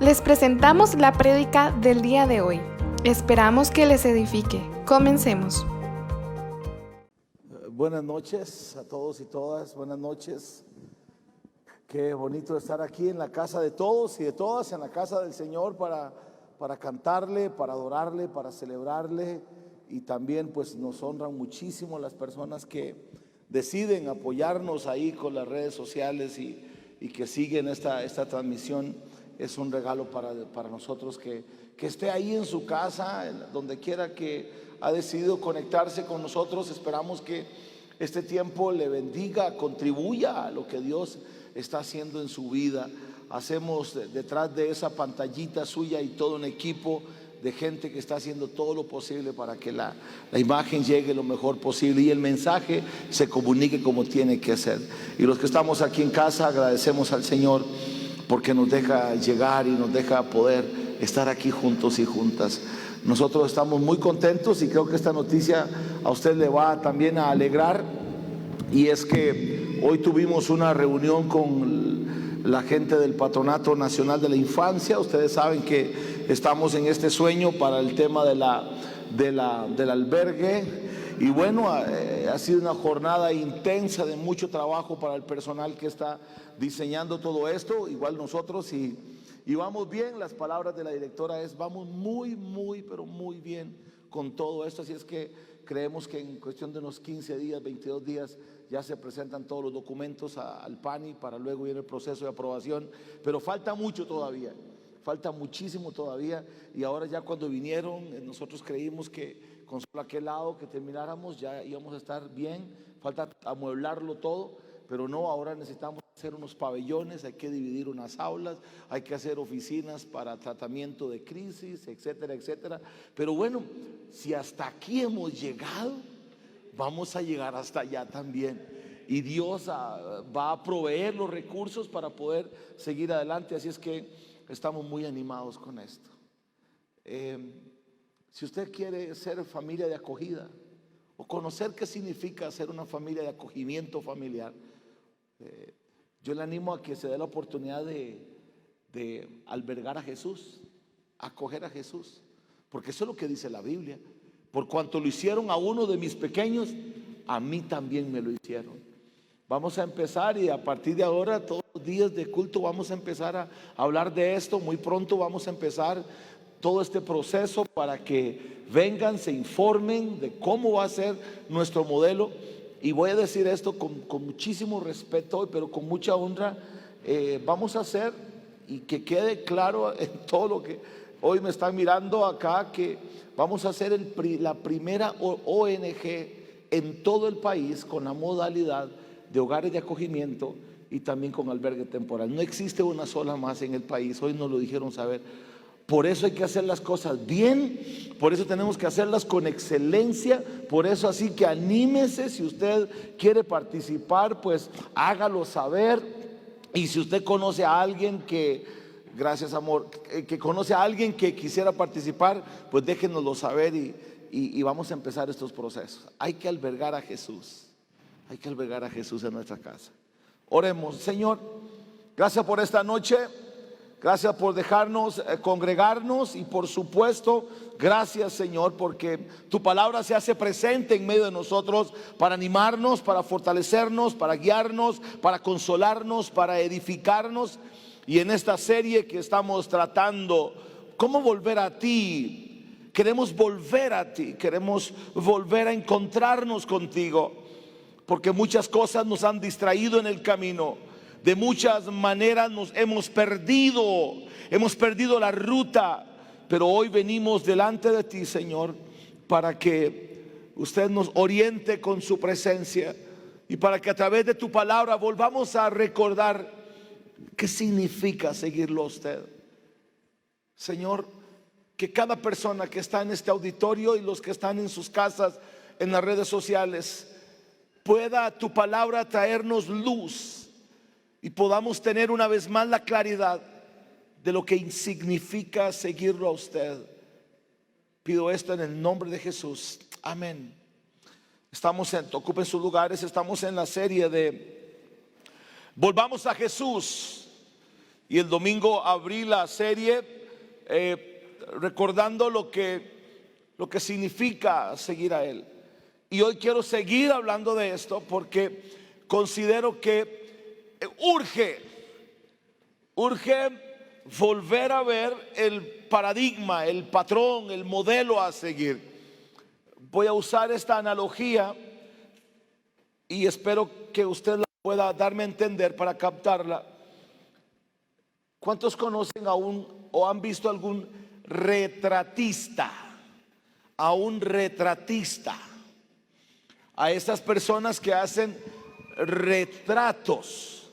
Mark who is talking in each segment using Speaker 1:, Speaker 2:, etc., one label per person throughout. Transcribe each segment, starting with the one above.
Speaker 1: Les presentamos la prédica del día de hoy. Esperamos que les edifique. Comencemos.
Speaker 2: Buenas noches a todos y todas, buenas noches. Qué bonito estar aquí en la casa de todos y de todas, en la casa del Señor para cantarle, para adorarle, para celebrarle. Y también pues nos honran muchísimo las personas que deciden apoyarnos ahí con las redes sociales y que siguen esta transmisión. Es un regalo para nosotros que esté ahí en su casa, donde quiera que ha decidido conectarse con nosotros. Esperamos que este tiempo le bendiga, contribuya a lo que Dios está haciendo en su vida. Hacemos detrás de esa pantallita suya y todo un equipo de gente que está haciendo todo lo posible para que la imagen llegue lo mejor posible y el mensaje se comunique como tiene que ser. Y los que estamos aquí en casa agradecemos al Señor porque nos deja llegar y nos deja poder estar aquí juntos y juntas. Nosotros estamos muy contentos y creo que esta noticia a usted le va también a alegrar, y es que hoy tuvimos una reunión con la gente del Patronato Nacional de la Infancia. Ustedes saben que estamos en este sueño para el tema del albergue. Y bueno, ha sido una jornada intensa de mucho trabajo para el personal que está diseñando todo esto, igual nosotros, y vamos bien. Las palabras de la directora es: vamos pero muy bien con todo esto. Así es que creemos que en cuestión de unos 15 días, 22 días, ya se presentan todos los documentos al PANI para luego ir el proceso de aprobación. Pero falta mucho todavía, falta muchísimo todavía. Y ahora ya cuando vinieron, nosotros creímos que con solo aquel lado que termináramos ya íbamos a estar bien. Falta amueblarlo todo, pero no, ahora necesitamos hacer unos pabellones, hay que dividir unas aulas, hay que hacer oficinas para tratamiento de crisis, etcétera, etcétera. Pero bueno, si hasta aquí hemos llegado, vamos a llegar hasta allá también. Y Dios va a proveer los recursos para poder seguir adelante. Así es que estamos muy animados con esto. Si usted quiere ser familia de acogida o conocer qué significa ser una familia de acogimiento familiar, yo le animo a que se dé la oportunidad de albergar a Jesús, acoger a Jesús, porque eso es lo que dice la Biblia: por cuanto lo hicieron a uno de mis pequeños, a mí también me lo hicieron. Vamos a empezar, y a partir de ahora, todos los días de culto vamos a empezar a hablar de esto. Muy pronto vamos a empezar todo este proceso para que vengan, se informen de cómo va a ser nuestro modelo. Y voy a decir esto con muchísimo respeto, pero con mucha honra. Vamos a hacer, y que quede claro en todo lo que hoy me están mirando acá, que vamos a hacer la primera ONG en todo el país con la modalidad de hogares de acogimiento y también con albergue temporal. No existe una sola más en el país, hoy nos lo dijeron saber. Por eso hay que hacer las cosas bien, por eso tenemos que hacerlas con excelencia. Por eso, así que anímese. Si usted quiere participar, pues hágalo saber. Y si usted conoce a alguien que, gracias amor, que conoce a alguien que quisiera participar, pues déjenoslo saber y vamos a empezar estos procesos. Hay que albergar a Jesús, hay que albergar a Jesús en nuestra casa. Oremos. Señor, gracias por esta noche. Gracias por dejarnos congregarnos, y por supuesto, gracias, Señor, porque tu palabra se hace presente en medio de nosotros para animarnos, para fortalecernos, para guiarnos, para consolarnos, para edificarnos. Y en esta serie que estamos tratando, ¿cómo volver a ti? Queremos volver a ti, queremos volver a encontrarnos contigo, porque muchas cosas nos han distraído en el camino. De muchas maneras nos hemos perdido la ruta, pero hoy venimos delante de ti, Señor, para que usted nos oriente con su presencia y para que a través de tu palabra volvamos a recordar qué significa seguirlo a usted. Señor, que cada persona que está en este auditorio y los que están en sus casas, en las redes sociales, pueda tu palabra traernos luz y podamos tener una vez más la claridad de lo que significa seguirlo a usted. Pido esto en el nombre de Jesús. Amén. Ocupen sus lugares. Estamos en la serie de Volvamos a Jesús. y el domingo abrí la serie recordando lo que significa seguir a Él. Y hoy quiero seguir hablando de esto porque considero que urge volver a ver el paradigma, el patrón, el modelo a seguir. Voy a usar esta analogía y espero que usted la pueda darme a entender para captarla. ¿Cuántos conocen o han visto algún retratista? A un retratista, a esas personas que hacen retratos.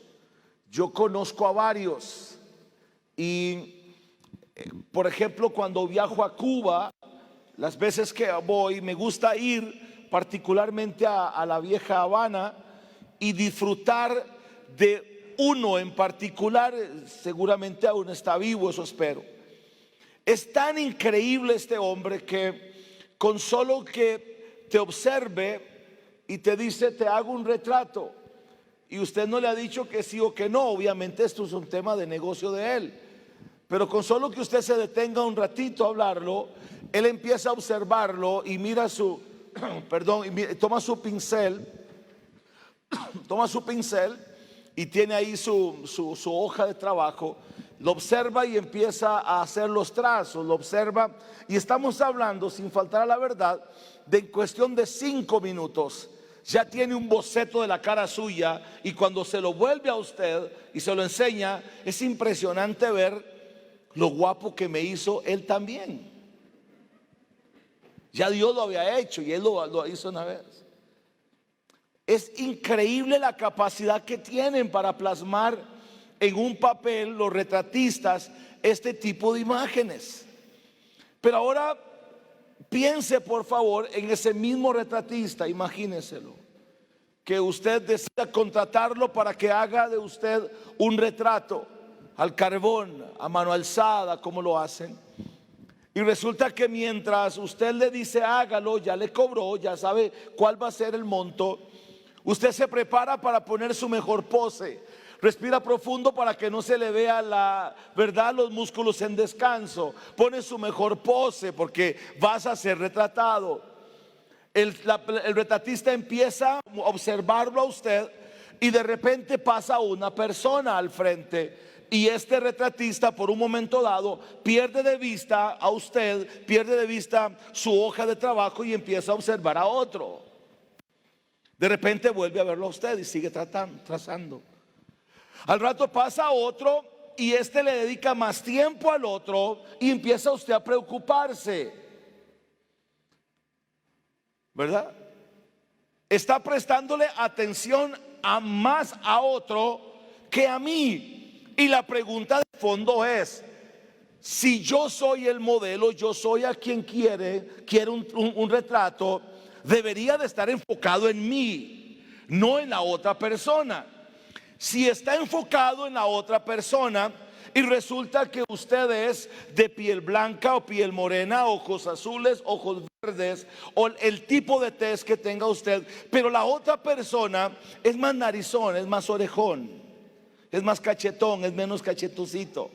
Speaker 2: Yo conozco a varios y, por ejemplo, cuando viajo a Cuba, las veces que voy, me gusta ir particularmente a la vieja Habana y disfrutar de uno en particular. Seguramente aún está vivo, eso espero. Es tan increíble este hombre que con solo que te observe y te dice: te hago un retrato, y usted no le ha dicho que sí o que no. Obviamente esto es un tema de negocio de él, pero con solo que usted se detenga un ratito a hablarlo, él empieza a observarlo y mira toma su pincel y tiene ahí su hoja de trabajo. Lo observa y empieza a hacer los trazos, lo observa, y estamos hablando, sin faltar a la verdad, de en cuestión de 5 minutos ya tiene un boceto de la cara suya, y cuando se lo vuelve a usted y se lo enseña, es impresionante ver lo guapo que me hizo él también. Ya Dios lo había hecho y él lo hizo una vez. Es increíble la capacidad que tienen para plasmar en un papel los retratistas este tipo de imágenes. Pero ahora piense por favor en ese mismo retratista, imagínenselo, que usted decida contratarlo para que haga de usted un retrato al carbón, a mano alzada, como lo hacen. Y resulta que mientras usted le dice hágalo, ya le cobró, ya sabe cuál va a ser el monto, usted se prepara para poner su mejor pose. Respira profundo para que no se le vea los músculos en descanso. Pone su mejor pose porque vas a ser retratado. El retratista empieza a observarlo a usted y de repente pasa una persona al frente. Y este retratista, por un momento dado, pierde de vista a usted, pierde de vista su hoja de trabajo y empieza a observar a otro. De repente vuelve a verlo a usted y sigue trazando. Al rato pasa otro y este le dedica más tiempo al otro y empieza usted a preocuparse, ¿verdad? Está prestándole atención más a otro que a mí. Y la pregunta de fondo es: si yo soy el modelo, yo soy a quien quiere un retrato, debería de estar enfocado en mí, no en la otra persona. Si está enfocado en la otra persona y resulta que usted es de piel blanca o piel morena, ojos azules, ojos verdes, o el tipo de tez que tenga usted, pero la otra persona es más narizón, es más orejón, es más cachetón, es menos cachetosito,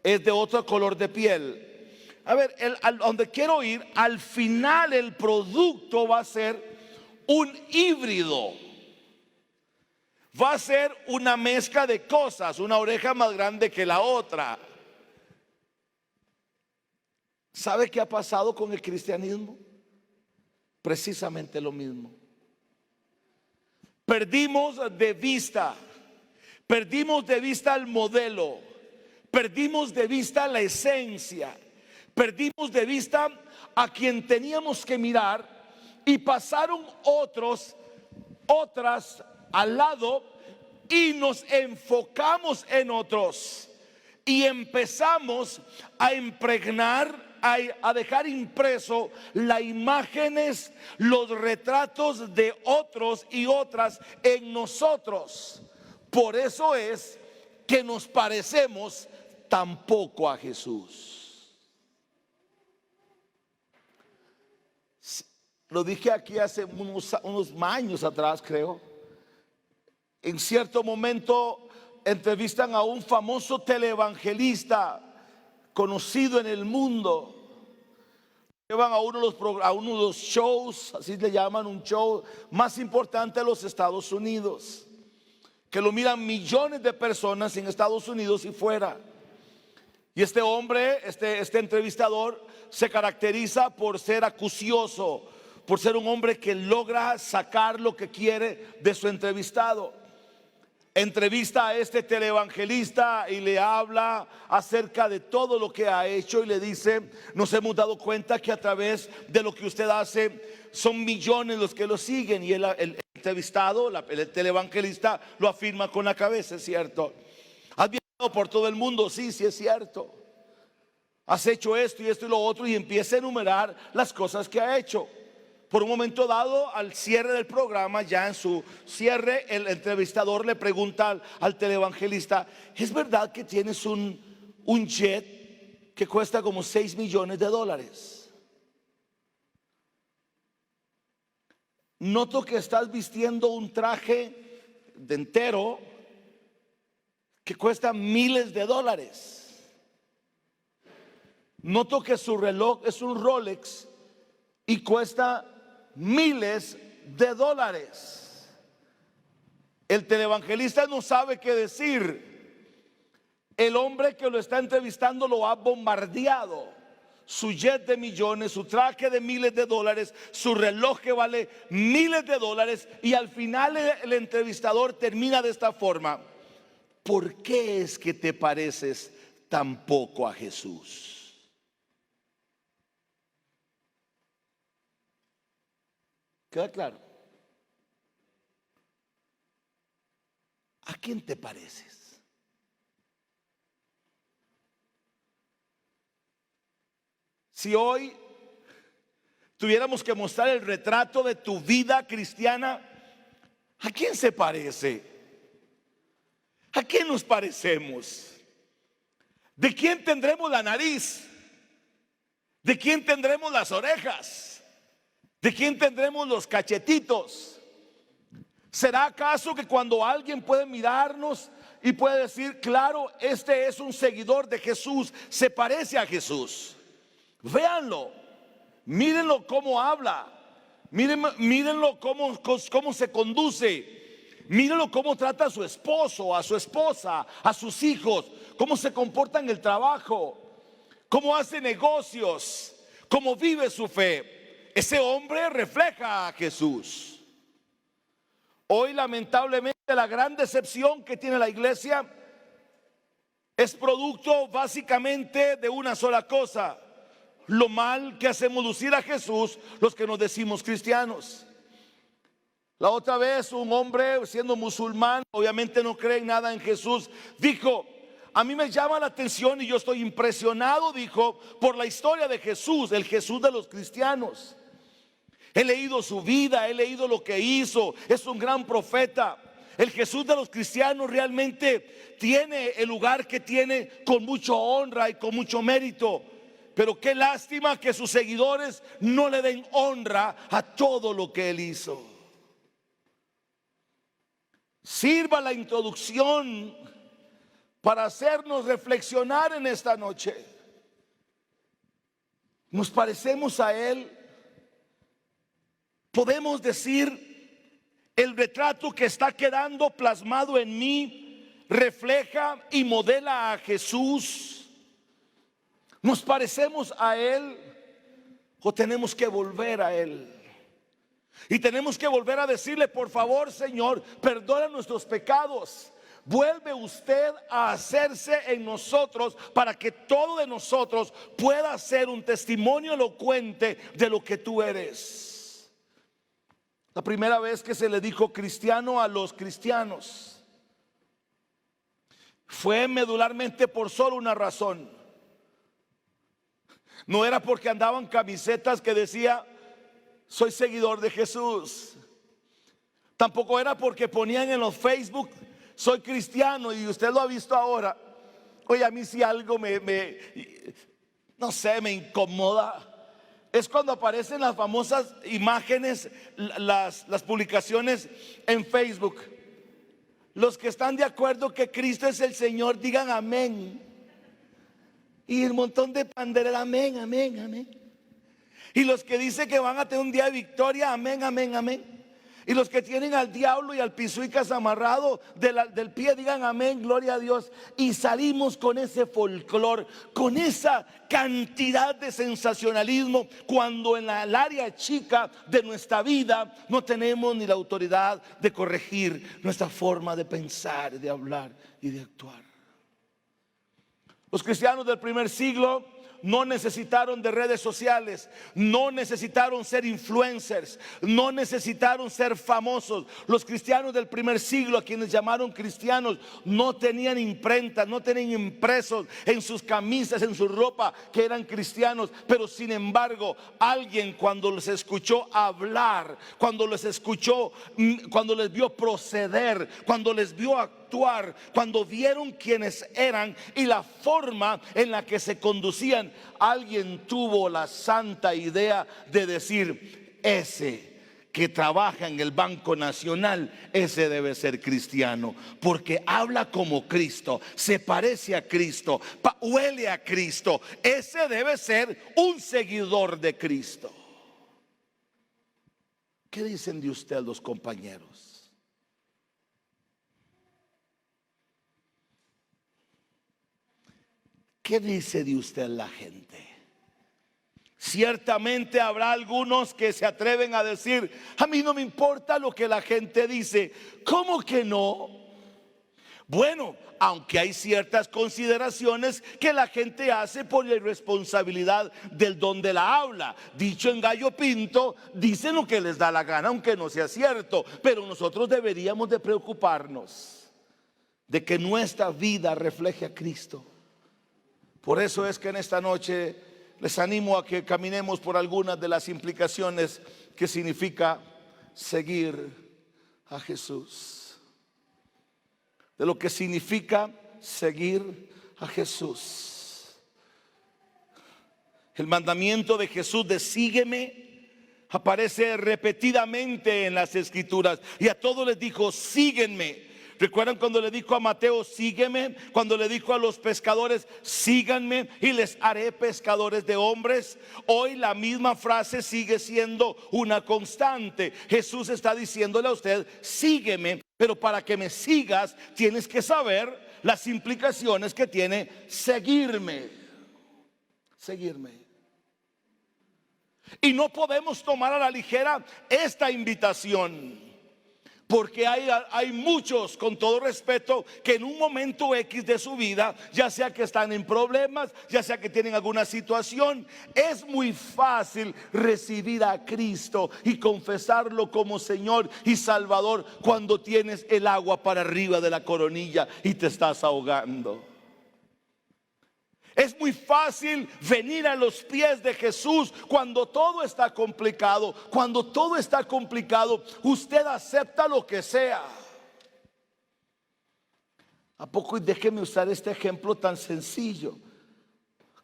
Speaker 2: es de otro color de piel. A ver, donde quiero ir, al final el producto va a ser un híbrido. Va a ser una mezcla de cosas, una oreja más grande que la otra. ¿Sabe qué ha pasado con el cristianismo? Precisamente lo mismo. Perdimos de vista el modelo, perdimos de vista la esencia, perdimos de vista a quien teníamos que mirar, y pasaron otras al lado y nos enfocamos en otros y empezamos a impregnar, a dejar impreso las imágenes, los retratos de otros y otras en nosotros. Por eso es que nos parecemos tan poco a Jesús. Lo dije aquí hace unos años atrás, creo. En cierto momento entrevistan a un famoso televangelista conocido en el mundo. Llevan a uno de los shows, así le llaman, un show más importante de los Estados Unidos, que lo miran millones de personas en Estados Unidos y fuera. Y este hombre, este entrevistador, se caracteriza por ser acucioso, por ser un hombre que logra sacar lo que quiere de su entrevistado. Entrevista a este televangelista y le habla acerca de todo lo que ha hecho y le dice: nos hemos dado cuenta que a través de lo que usted hace son millones los que lo siguen. Y el entrevistado, el televangelista, lo afirma con la cabeza: es cierto. Has viajado por todo el mundo, sí, sí es cierto. Has hecho esto y lo otro, y empieza a enumerar las cosas que ha hecho. Por un momento dado, al cierre del programa, ya en su cierre, el entrevistador le pregunta al televangelista: ¿es verdad que tienes un jet que cuesta como $6 millones? Noto que estás vistiendo un traje de entero que cuesta miles de dólares. Noto que su reloj es un Rolex y cuesta miles de dólares. El televangelista no sabe qué decir. El hombre que lo está entrevistando lo ha bombardeado. Su jet de millones, su traje de miles de dólares, su reloj que vale miles de dólares. Y al final el entrevistador termina de esta forma: ¿por qué es que te pareces tan poco a Jesús? ¿Queda claro? ¿A quién te pareces? Si hoy tuviéramos que mostrar el retrato de tu vida cristiana, ¿a quién se parece? ¿A quién nos parecemos? ¿De quién tendremos la nariz? ¿De quién tendremos las orejas? ¿De quién tendremos los cachetitos? ¿Será acaso que cuando alguien puede mirarnos y puede decir: claro, este es un seguidor de Jesús, se parece a Jesús? Véanlo, mírenlo cómo habla, mírenlo cómo se conduce, mírenlo cómo trata a su esposo, a su esposa, a sus hijos, cómo se comporta en el trabajo, cómo hace negocios, cómo vive su fe. Ese hombre refleja a Jesús. Hoy, lamentablemente, la gran decepción que tiene la iglesia es producto básicamente de una sola cosa: lo mal que hacemos lucir a Jesús los que nos decimos cristianos. La otra vez un hombre, siendo musulmán, obviamente no cree en nada en Jesús, dijo: a mí me llama la atención y yo estoy impresionado, dijo, por la historia de Jesús, el Jesús de los cristianos. He leído su vida, he leído lo que hizo, es un gran profeta. El Jesús de los cristianos realmente tiene el lugar que tiene con mucha honra y con mucho mérito. Pero qué lástima que sus seguidores no le den honra a todo lo que él hizo. Sirva la introducción para hacernos reflexionar en esta noche. ¿Nos parecemos a él? Podemos decir: el retrato que está quedando plasmado en mí refleja y modela a Jesús. ¿Nos parecemos a él o tenemos que volver a él? Y tenemos que volver a decirle: por favor, Señor, perdona nuestros pecados. Vuelve usted a hacerse en nosotros para que todo de nosotros pueda ser un testimonio elocuente de lo que tú eres. La primera vez que se le dijo cristiano a los cristianos fue medularmente por solo una razón. No era porque andaban camisetas que decía: soy seguidor de Jesús. Tampoco era porque ponían en los Facebook: soy cristiano. Y usted lo ha visto ahora. Oye, a mí si algo no sé, me incomoda, es cuando aparecen las famosas imágenes, las publicaciones en Facebook. Los que están de acuerdo que Cristo es el Señor, digan amén. Y el montón de panderetas, amén, amén, amén. Y los que dicen que van a tener un día de victoria, amén, amén, amén. Y los que tienen al diablo y al pisuicas amarrado del pie, digan amén, gloria a Dios. Y salimos con ese folclor, con esa cantidad de sensacionalismo, cuando en el área chica de nuestra vida no tenemos ni la autoridad de corregir nuestra forma de pensar, de hablar y de actuar. Los cristianos del primer siglo no necesitaron de redes sociales, no necesitaron ser influencers, no necesitaron ser famosos. Los cristianos del primer siglo, a quienes llamaron cristianos, no tenían imprentas, no tenían impresos en sus camisas, en su ropa, que eran cristianos. Pero sin embargo, alguien cuando les escuchó hablar, cuando les escuchó, cuando les vio proceder, cuando les vio actuar, cuando vieron quiénes eran y la forma en la que se conducían, alguien tuvo la santa idea de decir: ese que trabaja en el Banco Nacional, ese debe ser cristiano, porque habla como Cristo, se parece a Cristo, huele a Cristo. Ese debe ser un seguidor de Cristo. ¿Qué dicen de usted los compañeros? ¿Qué dice de usted la gente? Ciertamente habrá algunos que se atreven a decir: a mí no me importa lo que la gente dice. ¿Cómo que no? Bueno, aunque hay ciertas consideraciones que la gente hace por la irresponsabilidad del don de la habla. Dicho en gallo pinto, dicen lo que les da la gana, aunque no sea cierto. Pero nosotros deberíamos de preocuparnos de que nuestra vida refleje a Cristo. Por eso es que en esta noche les animo a que caminemos por algunas de las implicaciones que significa seguir a Jesús. De lo que significa seguir a Jesús. El mandamiento de Jesús de sígueme aparece repetidamente en las Escrituras, y a todos les dijo: síguenme. ¿Recuerdan cuando le dijo a Mateo: sígueme? Cuando le dijo a los pescadores: síganme y les haré pescadores de hombres. Hoy la misma frase sigue siendo una constante. Jesús está diciéndole a usted: sígueme, pero para que me sigas tienes que saber las implicaciones que tiene seguirme. Seguirme. Y no podemos tomar a la ligera esta invitación. Porque hay muchos, con todo respeto, que en un momento X de su vida, ya sea que están en problemas, ya sea que tienen alguna situación, es muy fácil recibir a Cristo y confesarlo como Señor y Salvador cuando tienes el agua para arriba de la coronilla y te estás ahogando. Es muy fácil venir a los pies de Jesús cuando todo está complicado. Cuando todo está complicado, usted acepta lo que sea. ¿A poco? Y déjeme usar este ejemplo tan sencillo.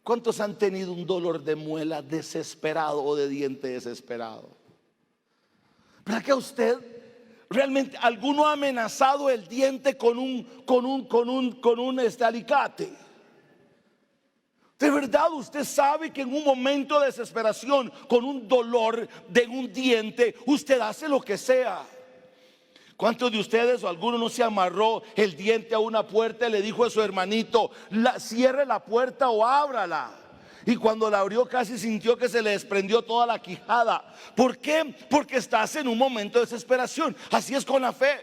Speaker 2: ¿Cuántos han tenido un dolor de muela desesperado o de diente desesperado? ¿Verdad que a usted realmente alguno ha amenazado el diente con un alicate? De verdad usted sabe que en un momento de desesperación, con un dolor de un diente, usted hace lo que sea. ¿Cuántos de ustedes o alguno no se amarró el diente a una puerta y le dijo a su hermanito: cierre la puerta o ábrala? Y cuando la abrió casi sintió que se le desprendió toda la quijada. ¿Por qué? Porque estás en un momento de desesperación. Así es con la fe.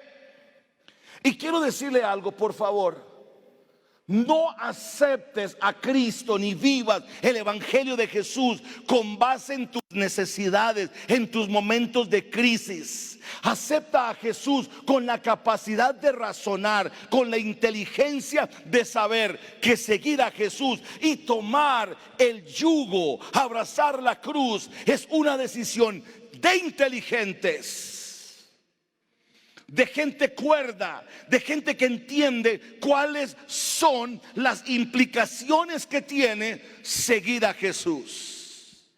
Speaker 2: Y quiero decirle algo, por favor. No aceptes a Cristo ni vivas el evangelio de Jesús con base en tus necesidades, en tus momentos de crisis. Acepta a Jesús con la capacidad de razonar, con la inteligencia de saber que seguir a Jesús y tomar el yugo, abrazar la cruz, es una decisión de inteligentes. De gente cuerda, de gente que entiende cuáles son las implicaciones que tiene seguir a Jesús.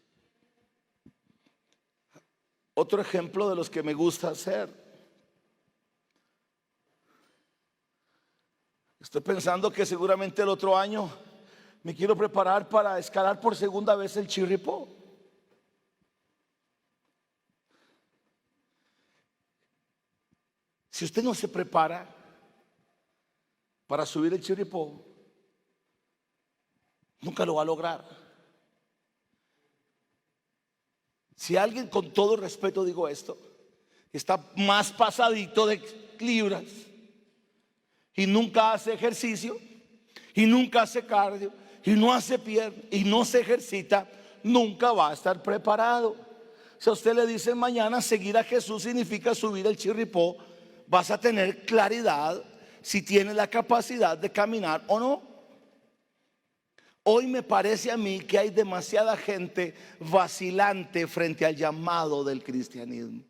Speaker 2: Otro ejemplo de los que me gusta hacer. Estoy pensando que seguramente el otro año me quiero preparar para escalar por segunda vez el Chirripó. Si usted no se prepara para subir el Chirripó, nunca lo va a lograr. Si alguien, con todo respeto digo esto, está más pasadito de libras y nunca hace ejercicio y nunca hace cardio y no hace pierna y no se ejercita, nunca va a estar preparado. Si a usted le dicen mañana seguir a Jesús significa subir el Chirripó, vas a tener claridad si tiene la capacidad de caminar o no. Hoy me parece a mí que hay demasiada gente vacilante frente al llamado del cristianismo.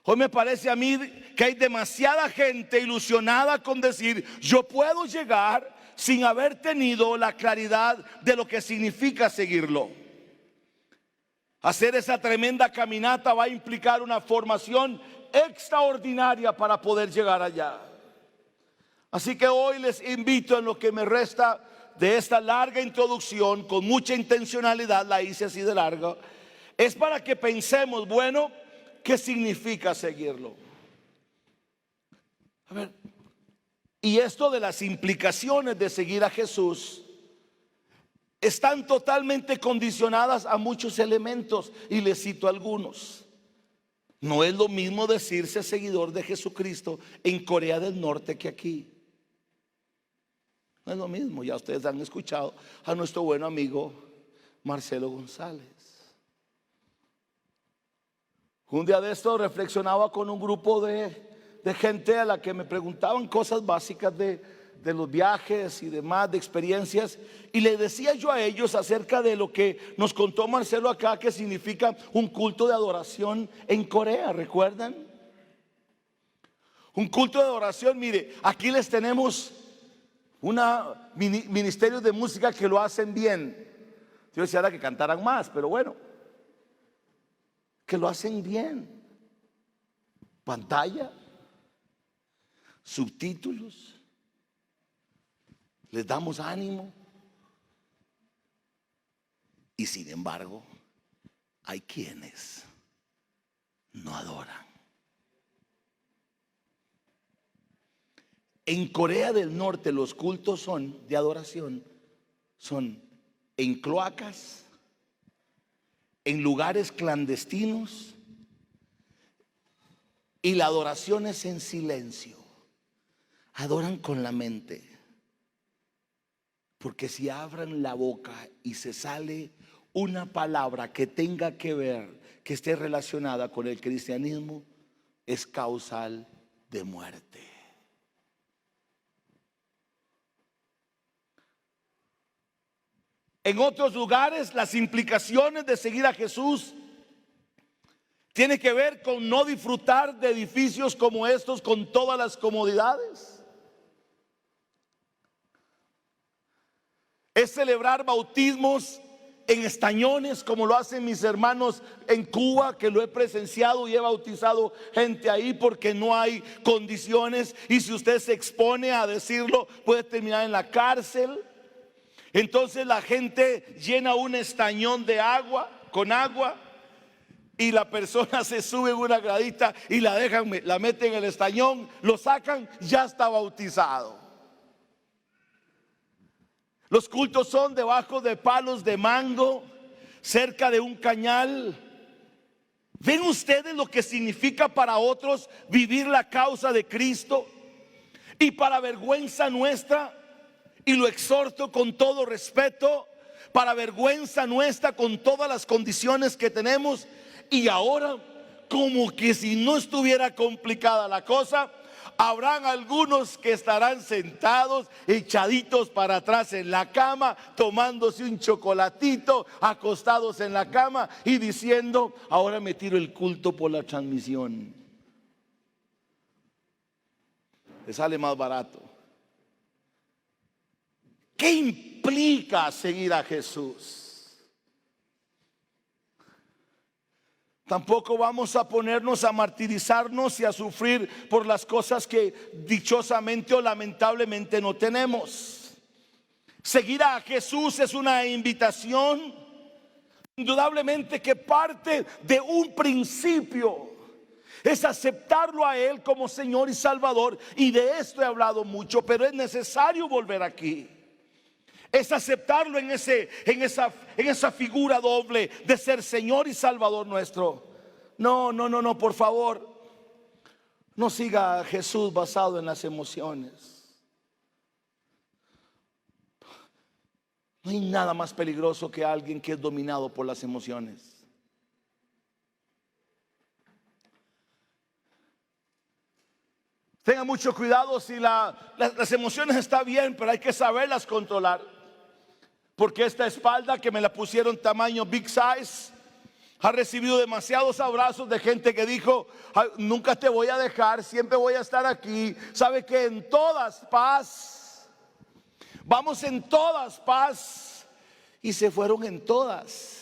Speaker 2: Hoy me parece a mí que hay demasiada gente ilusionada con decir: yo puedo llegar, sin haber tenido la claridad de lo que significa seguirlo. Hacer esa tremenda caminata va a implicar una formación extraordinaria para poder llegar allá. Así que hoy les invito, en lo que me resta de esta larga introducción, con mucha intencionalidad la hice así de larga, es para que pensemos, bueno, ¿qué significa seguirlo? A ver, y esto de las implicaciones de seguir a Jesús están totalmente condicionadas a muchos elementos, y les cito algunos. No es lo mismo decirse seguidor de Jesucristo en Corea del Norte que aquí. No es lo mismo. Ya ustedes han escuchado a nuestro buen amigo Marcelo González. Un día de esto reflexionaba con un grupo de gente a la que me preguntaban cosas básicas de los viajes y demás, de experiencias, y le decía yo a ellos acerca de lo que nos contó Marcelo acá, que significa un culto de adoración en Corea. ¿Recuerdan? Un culto de adoración. Mire, aquí les tenemos una ministerio de música que lo hacen bien. Yo decía que cantaran más, pero bueno, que lo hacen bien. Pantalla, subtítulos, les damos ánimo. Y sin embargo, hay quienes no adoran. En Corea del Norte los cultos de adoración son en cloacas, en lugares clandestinos, y la adoración es en silencio. Adoran con la mente. Porque si abran la boca y se sale una palabra que tenga que ver, que esté relacionada con el cristianismo, es causal de muerte. En otros lugares, las implicaciones de seguir a Jesús tienen que ver con no disfrutar de edificios como estos con todas las comodidades. Es celebrar bautismos en estañones, como lo hacen mis hermanos en Cuba, que lo he presenciado y he bautizado gente ahí porque no hay condiciones, y si usted se expone a decirlo puede terminar en la cárcel. Entonces la gente llena un estañón de agua, con agua, y la persona se sube en una gradita y la dejan, la meten en el estañón, lo sacan, ya está bautizado. Los cultos son debajo de palos de mango, cerca de un cañal. ¿Ven ustedes lo que significa para otros vivir la causa de Cristo? Y para vergüenza nuestra, y lo exhorto con todo respeto, para vergüenza nuestra, con todas las condiciones que tenemos, y ahora, como que si no estuviera complicada la cosa, habrán algunos que estarán sentados, echaditos para atrás en la cama, tomándose un chocolatito, acostados en la cama y diciendo: ahora me tiro el culto por la transmisión. Le sale más barato. ¿Qué implica seguir a Jesús? Tampoco vamos a ponernos a martirizarnos y a sufrir por las cosas que dichosamente o lamentablemente no tenemos. Seguir a Jesús es una invitación, indudablemente, que parte de un principio. Es aceptarlo a Él como Señor y Salvador. Y de esto he hablado mucho, pero es necesario volver aquí. Es aceptarlo en esa figura doble de ser Señor y Salvador nuestro. No, por favor, no siga a Jesús basado en las emociones. No hay nada más peligroso que alguien que es dominado por las emociones. Tenga mucho cuidado. Si las emociones están bien, pero hay que saberlas controlar. Porque esta espalda que me la pusieron tamaño big size ha recibido demasiados abrazos de gente que dijo: nunca te voy a dejar, siempre voy a estar aquí. Sabe que en todas paz, vamos en todas paz, y se fueron en todas.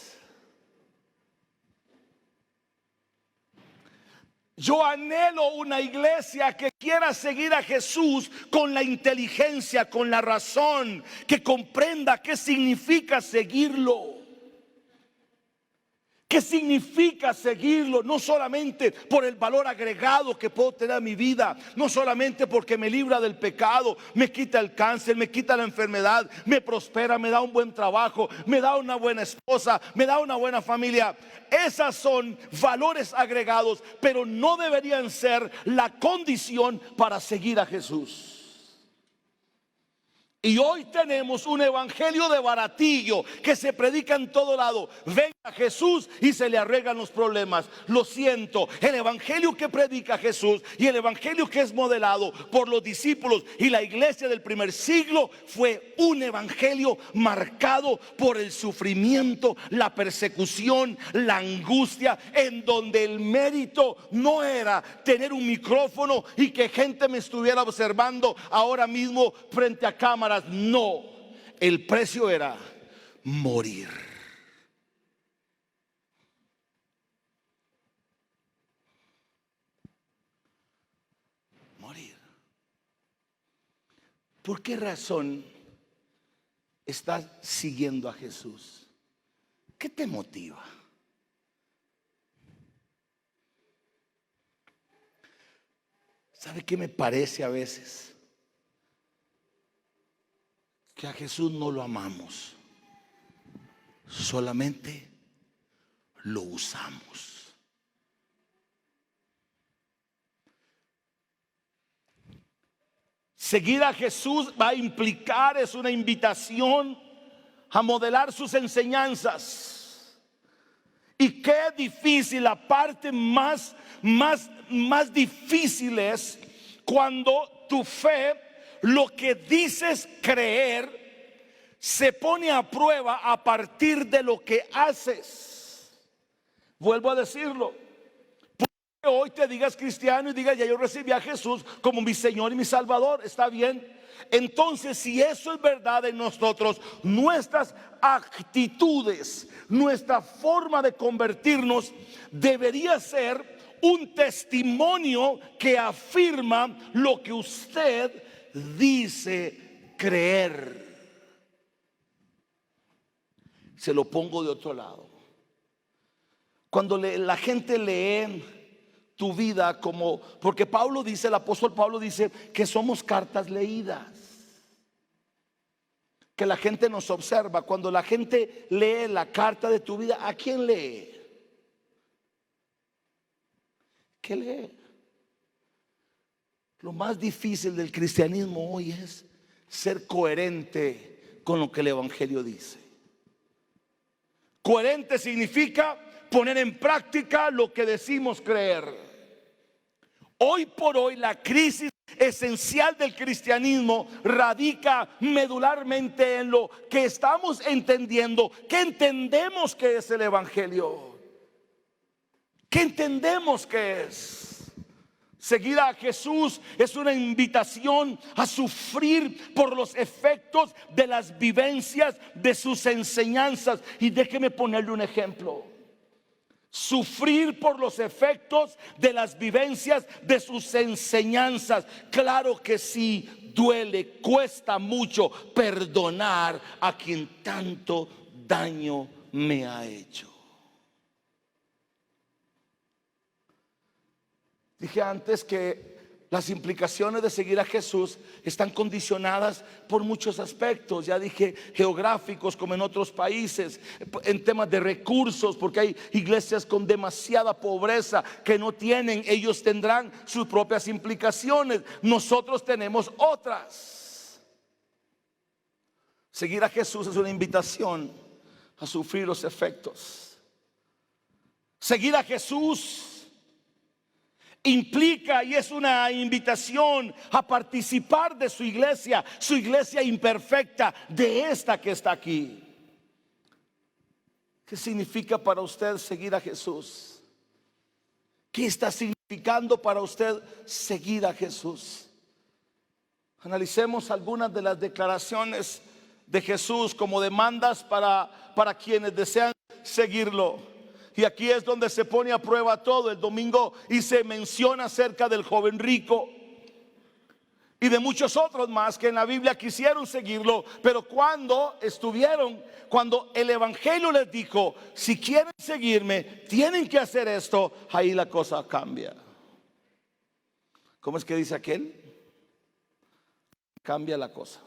Speaker 2: Yo anhelo una iglesia que quiera seguir a Jesús con la inteligencia, con la razón, que comprenda qué significa seguirlo. ¿Qué significa seguirlo? No solamente por el valor agregado que puedo tener a mi vida, no solamente porque me libra del pecado, me quita el cáncer, me quita la enfermedad, me prospera, me da un buen trabajo, me da una buena esposa, me da una buena familia. Esas son valores agregados, pero no deberían ser la condición para seguir a Jesús. Y hoy tenemos un evangelio de baratillo que se predica en todo lado. Venga a Jesús y se le arreglan los problemas. Lo siento, el evangelio que predica Jesús y el evangelio que es modelado por los discípulos y la iglesia del primer siglo fue un evangelio marcado por el sufrimiento, la persecución, la angustia, en donde el mérito no era tener un micrófono y que gente me estuviera observando ahora mismo frente a cámara. No, el precio era morir. Morir. ¿Por qué razón estás siguiendo a Jesús? ¿Qué te motiva? ¿Sabe qué me parece a veces? Que a Jesús no lo amamos, solamente lo usamos. Seguir a Jesús va a implicar, es una invitación a modelar sus enseñanzas. Y qué difícil, la parte más difícil es cuando tu fe, lo que dices creer, se pone a prueba a partir de lo que haces. Vuelvo a decirlo. Porque hoy te digas cristiano y digas: ya yo recibí a Jesús como mi Señor y mi Salvador. Está bien. Entonces, si eso es verdad en nosotros, nuestras actitudes, nuestra forma de convertirnos debería ser un testimonio que afirma lo que usted dice creer. Se lo pongo de otro lado. Cuando la gente lee tu vida, como, porque Pablo dice, el apóstol Pablo dice que somos cartas leídas, que la gente nos observa. Cuando la gente lee la carta de tu vida, ¿a quién lee? ¿Qué lee? Lo más difícil del cristianismo hoy es ser coherente con lo que el evangelio dice. Coherente significa poner en práctica lo que decimos creer. Hoy por hoy la crisis esencial del cristianismo radica medularmente en lo que estamos entendiendo. ¿Qué entendemos que es el evangelio? ¿Qué entendemos que es? Seguir a Jesús es una invitación a sufrir por los efectos de las vivencias de sus enseñanzas. Y déjeme ponerle un ejemplo. sufrir por los efectos de las vivencias de sus enseñanzas. Claro que sí, duele, cuesta mucho perdonar a quien tanto daño me ha hecho. Dije antes que las implicaciones de seguir a Jesús están condicionadas por muchos aspectos. Ya dije, geográficos, como en otros países, en temas de recursos, porque hay iglesias con demasiada pobreza que no tienen, ellos tendrán sus propias implicaciones, nosotros tenemos otras. Seguir a Jesús es una invitación a sufrir los efectos. Seguir a Jesús implica y es una invitación a participar de su iglesia imperfecta, de esta que está aquí. ¿Qué significa para usted seguir a Jesús? ¿Qué está significando para usted seguir a Jesús? Analicemos algunas de las declaraciones de Jesús como demandas para quienes desean seguirlo. Y aquí es donde se pone a prueba todo. El domingo y se menciona acerca del joven rico y de muchos otros más que en la Biblia quisieron seguirlo, pero cuando el evangelio les dijo, si quieren seguirme, tienen que hacer esto, ahí la cosa cambia. ¿Cómo es que dice aquel? Cambia la cosa.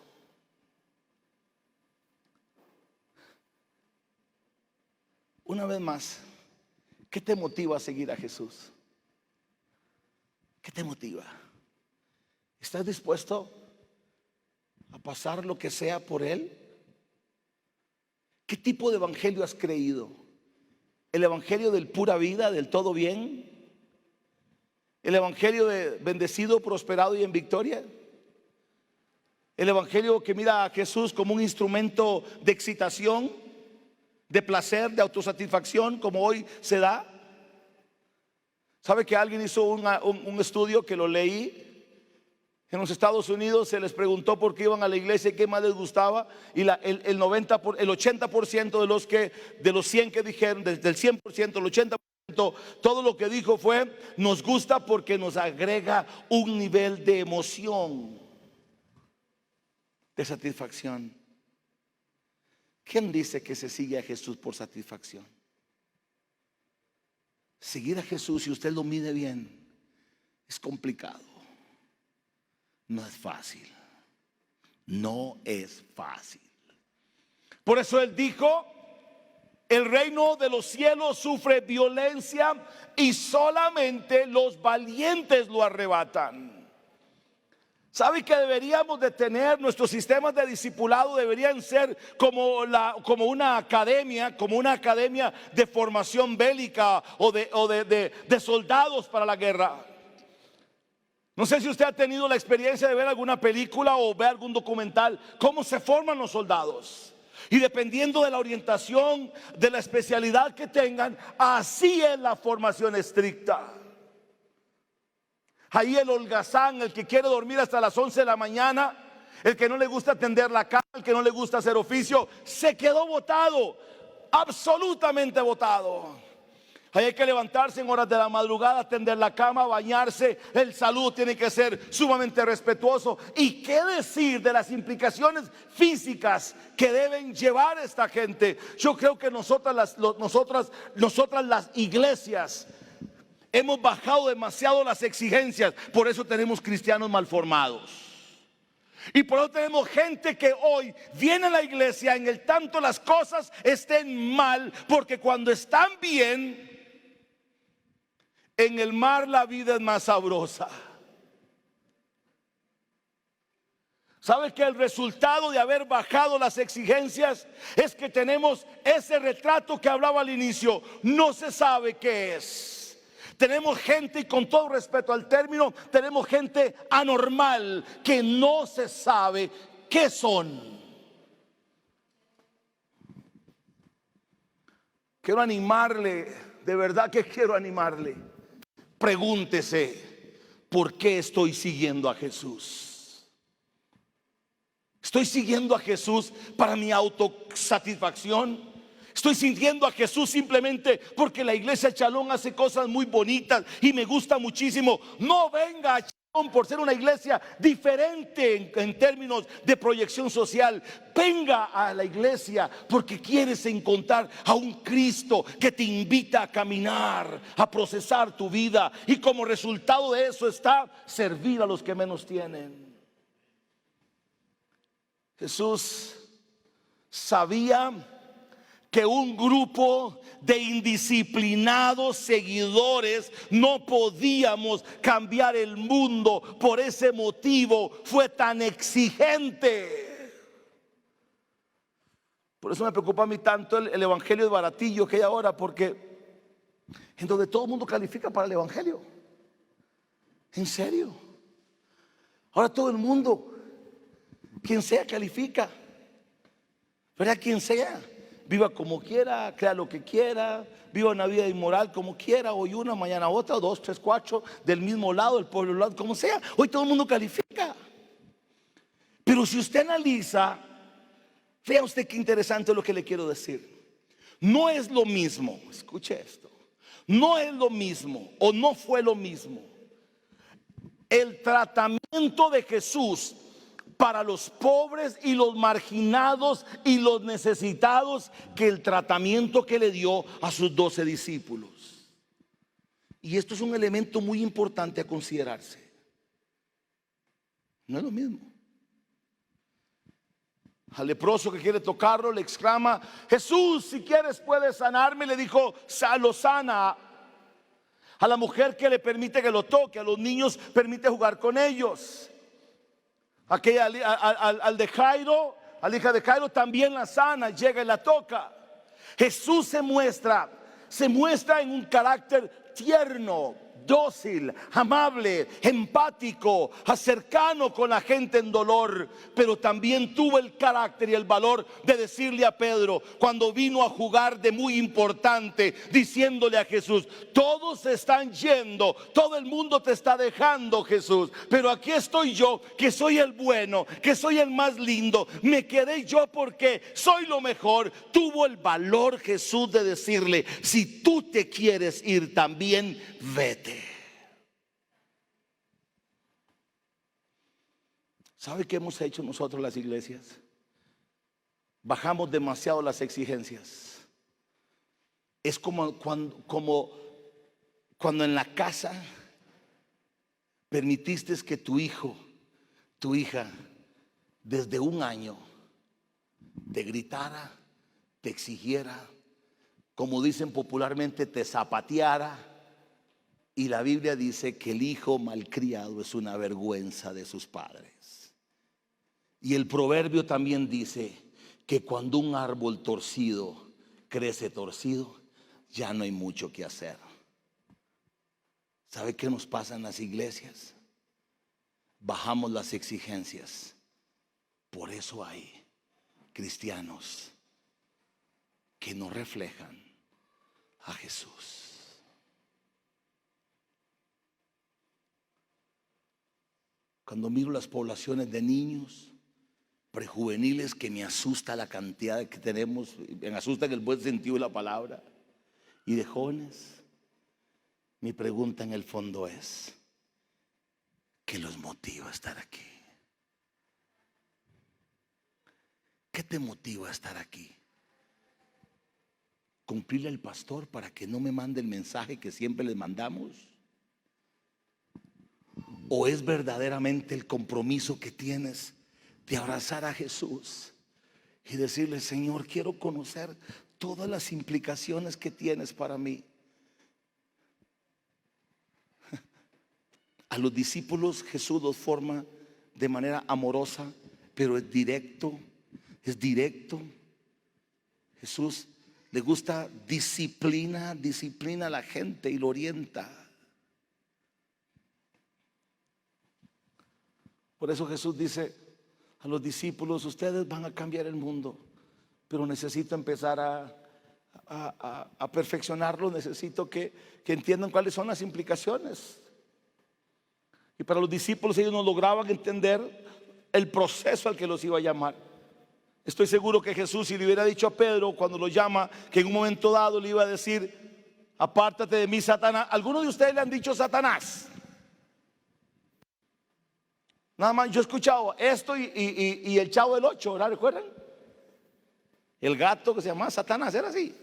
Speaker 2: Una vez más, ¿qué te motiva a seguir a Jesús? ¿Qué te motiva? ¿Estás dispuesto a pasar lo que sea por Él? ¿Qué tipo de evangelio has creído? ¿El evangelio del pura vida, del todo bien? ¿El evangelio de bendecido, prosperado y en victoria? ¿El evangelio que mira a Jesús como un instrumento de excitación, de placer, de autosatisfacción, como hoy se da? ¿Sabe que alguien hizo un estudio que lo leí? En los Estados Unidos se les preguntó por qué iban a la iglesia y qué más les gustaba, y el 80% de los 100 que dijeron, del 100%, el 80%, todo lo que dijo fue: nos gusta porque nos agrega un nivel de emoción, de satisfacción. ¿Quién dice que se sigue a Jesús por satisfacción? Seguir a Jesús, si usted lo mide bien, es complicado. No es fácil. No es fácil. Por eso Él dijo: el reino de los cielos sufre violencia y solamente los valientes lo arrebatan. ¿Sabe que deberíamos de tener nuestros sistemas de discipulado? Deberían ser como una academia de formación bélica o de soldados para la guerra. No sé si usted ha tenido la experiencia de ver alguna película o ver algún documental, cómo se forman los soldados. Y dependiendo de la orientación, de la especialidad que tengan, así es la formación estricta. Ahí el holgazán, el que quiere dormir hasta las 11 de la mañana, el que no le gusta tender la cama, el que no le gusta hacer oficio, se quedó botado, absolutamente botado. Ahí hay que levantarse en horas de la madrugada, tender la cama, bañarse. El saludo tiene que ser sumamente respetuoso. ¿Y qué decir de las implicaciones físicas que deben llevar esta gente? Yo creo que nosotras las iglesias hemos bajado demasiado las exigencias. Por eso tenemos cristianos malformados. Y por eso tenemos gente que hoy viene a la iglesia en el tanto las cosas estén mal, porque cuando están bien, en el mar la vida es más sabrosa. ¿Sabe que el resultado de haber bajado las exigencias es que tenemos ese retrato que hablaba al inicio? No se sabe qué es. Tenemos gente, y con todo respeto al término, tenemos gente anormal que no se sabe qué son. Quiero animarle, de verdad que quiero animarle. Pregúntese: ¿por qué estoy siguiendo a Jesús? ¿Estoy siguiendo a Jesús para mi autosatisfacción? Estoy sintiendo a Jesús simplemente porque la iglesia Chalón hace cosas muy bonitas y me gusta muchísimo. No venga a Chalón por ser una iglesia diferente en términos de proyección social. Venga a la iglesia porque quieres encontrar a un Cristo que te invita a caminar, a procesar tu vida, y como resultado de eso está servir a los que menos tienen. Jesús sabía que un grupo de indisciplinados seguidores no podíamos cambiar el mundo. Por ese motivo fue tan exigente. Por eso me preocupa a mí tanto el evangelio de baratillo que hay ahora, porque en donde todo el mundo califica para el evangelio. En serio. Ahora todo el mundo, quien sea, califica. ¿Verdad? Quien sea. Viva como quiera, crea lo que quiera, viva una vida inmoral como quiera, hoy una, mañana otra, 2, 3, 4, del mismo lado, del pueblo lado, como sea. Hoy todo el mundo califica. Pero si usted analiza, vea usted qué interesante lo que le quiero decir. No es lo mismo, escuche esto, no es lo mismo o no fue lo mismo el tratamiento de Jesús para los pobres y los marginados y los necesitados que el tratamiento que le dio a sus 12 discípulos. Y esto es un elemento muy importante a considerarse. No es lo mismo. Al leproso que quiere tocarlo le exclama: Jesús, si quieres puedes sanarme. Le dijo: lo sana. A la mujer que le permite que lo toque, a los niños permite jugar con ellos. Aquella al de Jairo, a la hija de Jairo también la sana, llega y la toca. Jesús se muestra en un carácter tierno, dócil, amable, empático, cercano con la gente en dolor. Pero también tuvo el carácter y el valor de decirle a Pedro, cuando vino a jugar de muy importante, diciéndole a Jesús: todos se están yendo, todo el mundo te está dejando, Jesús, pero aquí estoy yo, que soy el bueno, que soy el más lindo. Me quedé yo porque soy lo mejor. Tuvo el valor Jesús de decirle: si tú te quieres ir también, vete. ¿Sabe qué hemos hecho nosotros las iglesias? Bajamos demasiado las exigencias. Es como cuando en la casa permitiste que tu hijo, tu hija, desde un año te gritara, te exigiera, como dicen popularmente, te zapateara. Y la Biblia dice que el hijo malcriado es una vergüenza de sus padres. Y el proverbio también dice que cuando un árbol torcido crece torcido, ya no hay mucho que hacer. ¿Sabe qué nos pasa en las iglesias? Bajamos las exigencias. Por eso hay cristianos que no reflejan a Jesús. Cuando miro las poblaciones de niños prejuveniles, que me asusta la cantidad que tenemos, me asusta en el buen sentido de la palabra, y de jóvenes, mi pregunta en el fondo es: ¿qué los motiva a estar aquí? ¿Qué te motiva a estar aquí? ¿Cumplirle al pastor para que no me mande el mensaje que siempre les mandamos? ¿O es verdaderamente el compromiso que tienes de abrazar a Jesús y decirle: Señor, quiero conocer todas las implicaciones que tienes para mí? A los discípulos Jesús los forma de manera amorosa, pero es directo, Jesús le gusta disciplina a la gente y lo orienta. Por eso Jesús dice a los discípulos: ustedes van a cambiar el mundo, pero necesito empezar a perfeccionarlo. Necesito que entiendan cuáles son las implicaciones. Y para los discípulos, ellos no lograban entender el proceso al que los iba a llamar. Estoy seguro que Jesús, si le hubiera dicho a Pedro cuando lo llama, que en un momento dado le iba a decir: apártate de mí, Satanás. ¿Algunos de ustedes le han dicho Satanás? Nada más, yo he escuchado esto y el Chavo del Ocho, ¿la recuerdan? El gato que se llamaba Satanás, era así.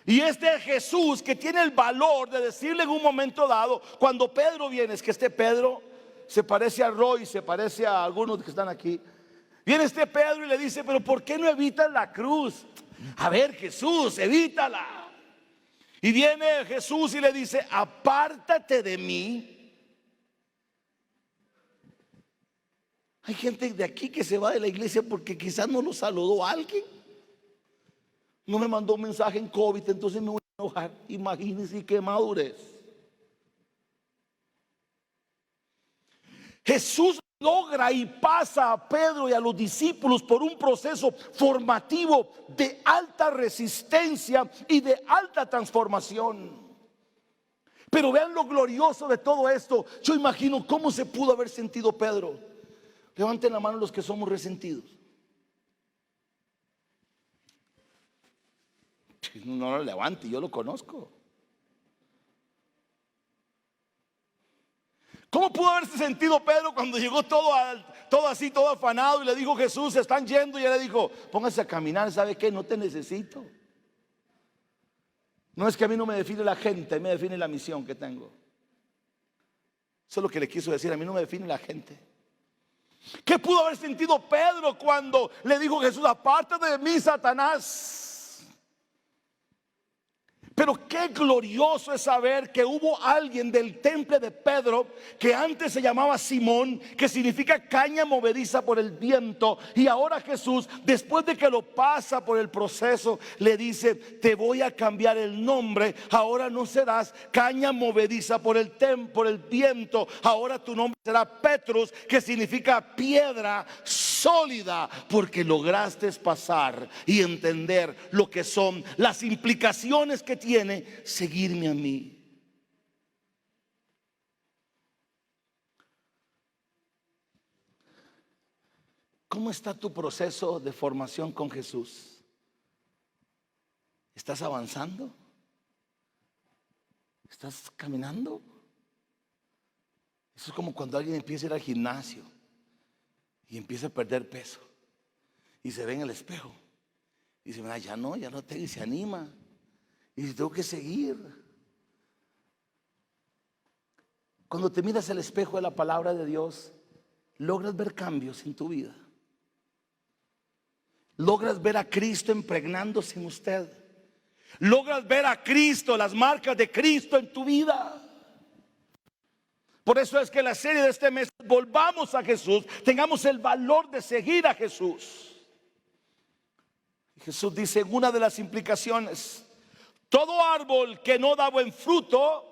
Speaker 2: Y este Jesús que tiene el valor de decirle en un momento dado, cuando Pedro viene, es que este Pedro se parece a Roy, se parece a algunos que están aquí. Viene este Pedro y le dice: pero ¿por qué no evitas la cruz? A ver, Jesús, evítala. Y viene Jesús y le dice: apártate de mí. Hay gente de aquí que se va de la iglesia porque quizás no lo saludó a alguien. No me mandó un mensaje en COVID, entonces me voy a enojar. Imagínense qué madurez. Jesús logra y pasa a Pedro y a los discípulos por un proceso formativo de alta resistencia y de alta transformación. Pero vean lo glorioso de todo esto. Yo imagino cómo se pudo haber sentido Pedro. Levanten la mano los que somos resentidos. No lo levante, yo lo conozco. ¿Cómo pudo haberse sentido Pedro cuando llegó todo así, todo afanado, y le dijo: Jesús, se están yendo? Y él le dijo: póngase a caminar, ¿sabe qué? No te necesito. No es que a mí no me define la gente, me define la misión que tengo. Eso es lo que le quiso decir: a mí no me define la gente. ¿Qué pudo haber sentido Pedro cuando le dijo Jesús: apártate de mí, Satanás? Pero qué glorioso es saber que hubo alguien del temple de Pedro que antes se llamaba Simón, que significa caña movediza por el viento. Y ahora Jesús, después de que lo pasa por el proceso, le dice: te voy a cambiar el nombre. Ahora no serás caña movediza por el viento. Ahora tu nombre será Petrus, que significa piedra sólida, porque lograste pasar y entender lo que son las implicaciones que tiene seguirme a mí. ¿Cómo está tu proceso de formación con Jesús? ¿Estás avanzando? ¿Estás caminando? Eso es como cuando alguien empieza a ir al gimnasio y empieza a perder peso y se ve en el espejo y dice: ya no tengo, y se anima y dice: tengo que seguir. Cuando te miras al espejo de la palabra de Dios, logras ver cambios en tu vida. Logras ver a Cristo impregnándose en usted. Logras ver a Cristo, las marcas de Cristo en tu vida. Por eso es que la serie de este mes, volvamos a Jesús, tengamos el valor de seguir a Jesús. Jesús dice en una de las implicaciones: todo árbol que no da buen fruto,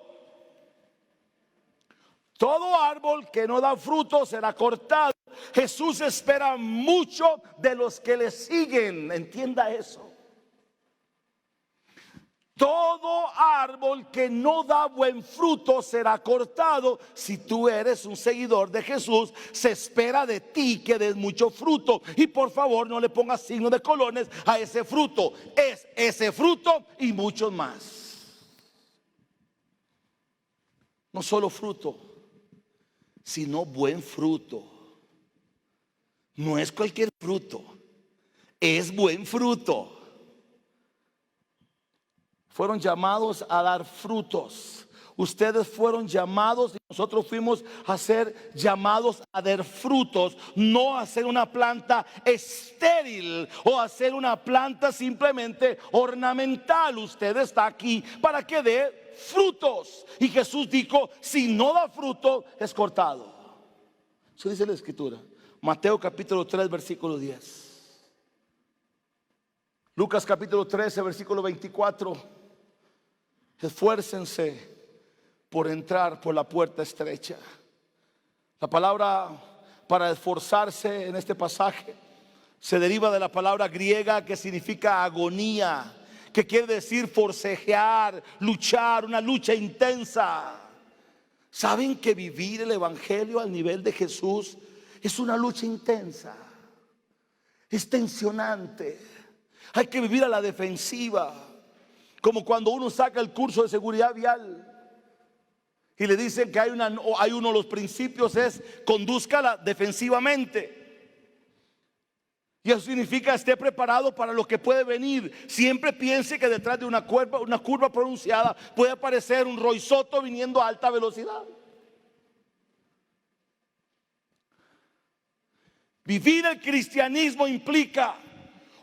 Speaker 2: todo árbol que no da fruto será cortado. Jesús espera mucho de los que le siguen, entienda eso. Todo árbol que no da buen fruto será cortado. Si tú eres un seguidor de Jesús, se espera de ti que des mucho fruto. Y por favor, no le pongas signo de colones a ese fruto. Es ese fruto y muchos más. No solo fruto, sino buen fruto. No es cualquier fruto, es buen fruto. Fueron llamados a dar frutos. Ustedes fueron llamados y nosotros fuimos a ser llamados a dar frutos, no a ser una planta estéril o a ser una planta simplemente ornamental. Usted está aquí para que dé frutos. Y Jesús dijo: si no da fruto, es cortado. Eso dice la Escritura. Mateo capítulo 3, versículo 10. Lucas capítulo 13, versículo 24. Esfuércense por entrar por la puerta estrecha. La palabra para esforzarse en este pasaje se deriva de la palabra griega que significa agonía, que quiere decir forcejear, luchar, una lucha intensa. ¿Saben que vivir el evangelio al nivel de Jesús es una lucha intensa? Es tensionante. Hay que vivir a la defensiva. Como cuando uno saca el curso de seguridad vial y le dicen que hay uno de los principios es condúzcala defensivamente. Y eso significa esté preparado para lo que puede venir. Siempre piense que detrás de una curva pronunciada puede aparecer un Roy Soto viniendo a alta velocidad. Vivir el cristianismo implica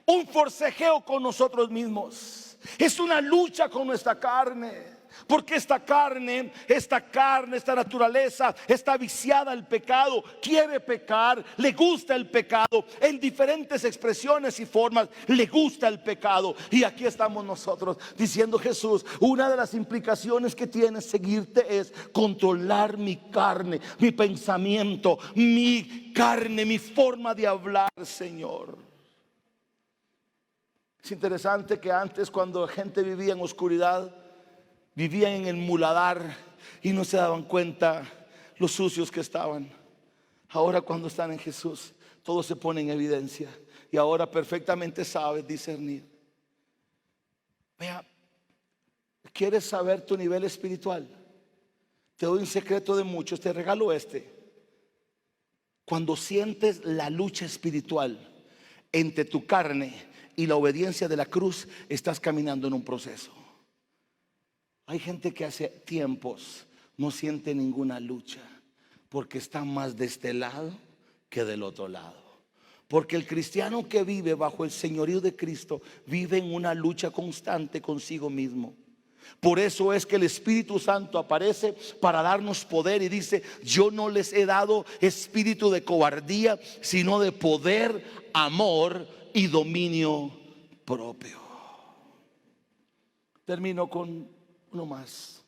Speaker 2: un forcejeo con nosotros mismos. Es una lucha con nuestra carne. Porque esta carne, esta naturaleza está viciada al pecado, quiere pecar, le gusta el pecado, en diferentes expresiones y formas le gusta el pecado. Y aquí estamos nosotros diciendo: Jesús, una de las implicaciones que tiene seguirte es controlar mi carne, mi pensamiento, mi carne, mi forma de hablar, Señor. Es interesante que antes, cuando la gente vivía en oscuridad, vivían en el muladar y no se daban cuenta los sucios que estaban. Ahora, cuando están en Jesús, todo se pone en evidencia y ahora perfectamente sabes discernir. Vea, ¿quieres saber tu nivel espiritual? Te doy un secreto de muchos, te regalo este. Cuando sientes la lucha espiritual entre tu carne y la obediencia de la cruz, estás caminando en un proceso. Hay gente que hace tiempos no siente ninguna lucha porque está más de este lado que del otro lado. Porque el cristiano que vive bajo el señorío de Cristo vive en una lucha constante consigo mismo. Por eso es que el Espíritu Santo aparece para darnos poder y dice: yo no les he dado espíritu de cobardía, sino de poder, amor y dominio propio. Termino con uno más.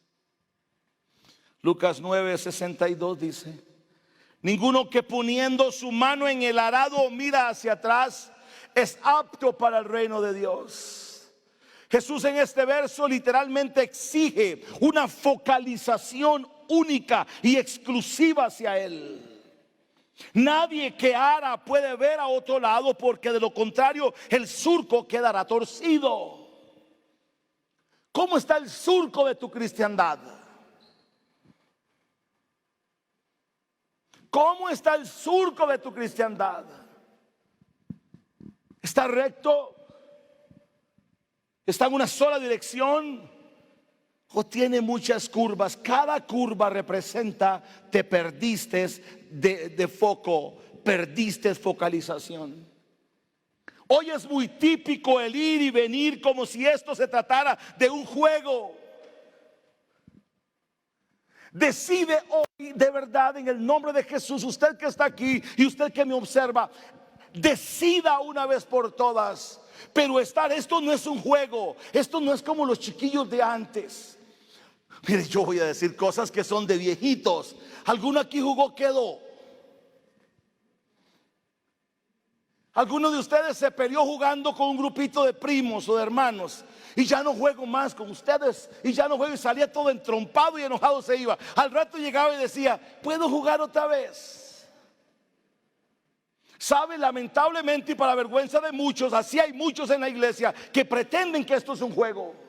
Speaker 2: Lucas 9:62 dice: ninguno que poniendo su mano en el arado mira hacia atrás es apto para el reino de Dios. Jesús en este verso literalmente exige una focalización única y exclusiva hacia Él. Nadie que ara puede ver a otro lado, porque de lo contrario el surco quedará torcido. ¿Cómo está el surco de tu cristiandad? ¿Cómo está el surco de tu cristiandad? ¿Está recto? ¿Está en una sola dirección? ¿O tiene muchas curvas? Cada curva representa: te perdiste de foco, perdiste focalización. Hoy es muy típico el ir y venir como si esto se tratara de un juego. Decide hoy, de verdad, en el nombre de Jesús, usted que está aquí y usted que me observa, decida una vez por todas. Pero esto no es un juego, esto no es como los chiquillos de antes. Mire, yo voy a decir cosas que son de viejitos. ¿Alguno aquí jugó quedó? Alguno de ustedes se peleó jugando con un grupito de primos o de hermanos y ya no juego más con ustedes, y ya no juego, y salía todo entrompado y enojado se iba. Al rato llegaba y decía: ¿puedo jugar otra vez? Sabe, lamentablemente y para vergüenza de muchos, así hay muchos en la iglesia que pretenden que esto es un juego.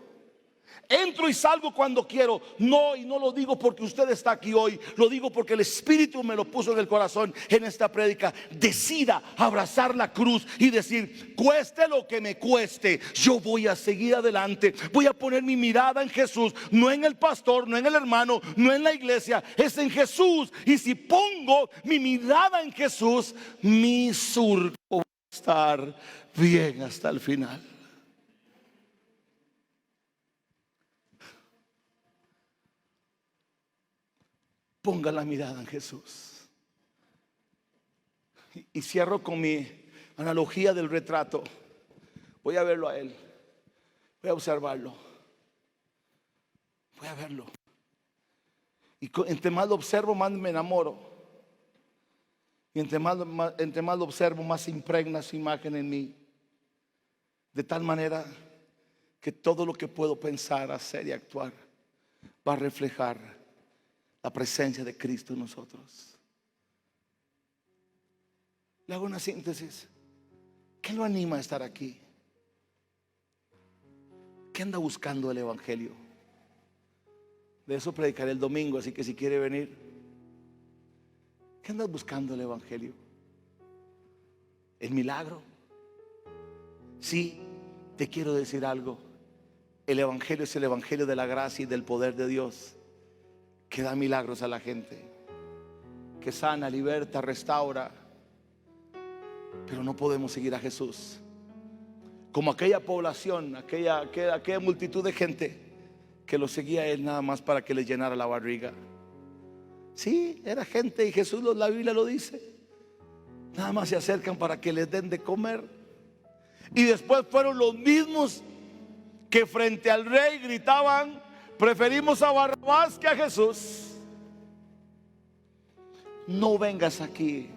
Speaker 2: Entro y salgo cuando quiero. No, y no lo digo porque usted está aquí hoy, lo digo porque el Espíritu me lo puso en el corazón en esta prédica. Decida abrazar la cruz y decir: cueste lo que me cueste, yo voy a seguir adelante. Voy a poner mi mirada en Jesús, no en el pastor, no en el hermano, no en la iglesia, es en Jesús. Y si pongo mi mirada en Jesús, mi surco va a estar bien hasta el final. Ponga la mirada en Jesús. Y cierro con mi analogía del retrato. Voy a verlo a Él. Voy a observarlo. Voy a verlo. Y entre más lo observo, más me enamoro. Y entre más lo observo, más se impregna su imagen en mí. De tal manera que todo lo que puedo pensar, hacer y actuar va a reflejar la presencia de Cristo en nosotros. Le hago una síntesis. ¿Qué lo anima a estar aquí? ¿Qué anda buscando el Evangelio? De eso predicaré el domingo, así que si quiere venir. ¿Qué andas buscando el Evangelio? ¿El milagro? Sí, te quiero decir algo. El Evangelio es el Evangelio de la gracia y del poder de Dios, que da milagros a la gente, que sana, liberta, restaura. Pero no podemos seguir a Jesús como aquella población, aquella multitud de gente que lo seguía a Él nada más para que les llenara la barriga. Sí, era gente, y Jesús, la Biblia lo dice, nada más se acercan para que les den de comer. Y después fueron los mismos que frente al rey gritaban: preferimos a Barrabás que a Jesús. No vengas aquí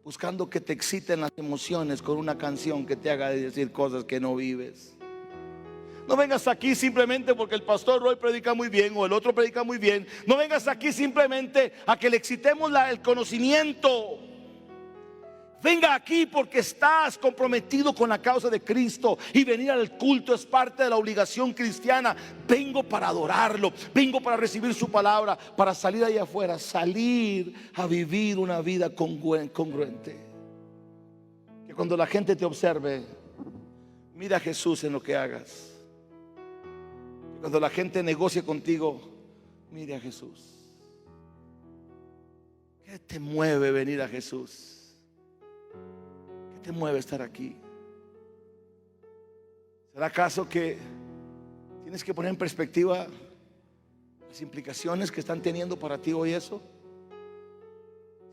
Speaker 2: buscando que te exciten las emociones con una canción que te haga decir cosas que no vives. No vengas aquí simplemente porque el pastor Roy predica muy bien o el otro predica muy bien. No vengas aquí simplemente a que le excitemos el conocimiento. Venga aquí porque estás comprometido con la causa de Cristo, y venir al culto es parte de la obligación cristiana. Vengo para adorarlo, vengo para recibir su palabra, para salir allá afuera, salir a vivir una vida congruente. Que cuando la gente te observe, mira a Jesús en lo que hagas. Que cuando la gente negocie contigo, mire a Jesús. ¿Qué te mueve venir a Jesús? ¿Qué te mueve estar aquí? ¿Será acaso que tienes que poner en perspectiva las implicaciones que están teniendo para ti hoy eso?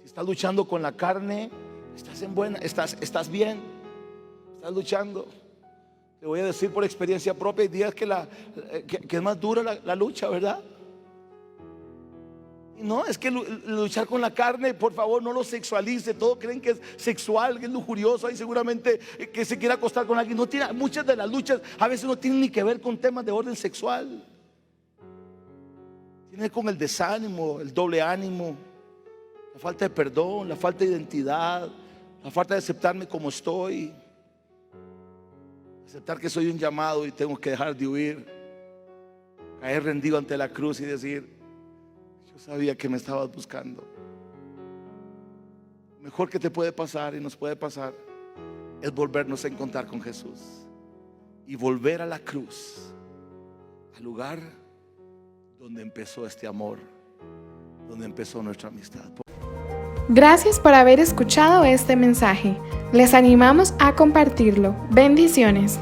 Speaker 2: Si estás luchando con la carne, estás bien, estás luchando. Te voy a decir por experiencia propia, hay días que es más dura la lucha, ¿verdad? No, es que luchar con la carne, por favor, no lo sexualice. Todos creen que es sexual, que es lujurioso. Y seguramente que se quiera acostar con alguien. Muchas de las luchas a veces no tienen ni que ver con temas de orden sexual. Tiene que ver con el desánimo, el doble ánimo, la falta de perdón, la falta de identidad, la falta de aceptarme como estoy, aceptar que soy un llamado y tengo que dejar de huir, caer rendido ante la cruz y decir: sabía que me estabas buscando. Lo mejor que te puede pasar y nos puede pasar es volvernos a encontrar con Jesús y volver a la cruz, al lugar donde empezó este amor, donde empezó nuestra amistad.
Speaker 1: Gracias por haber escuchado este mensaje. Les animamos a compartirlo. Bendiciones.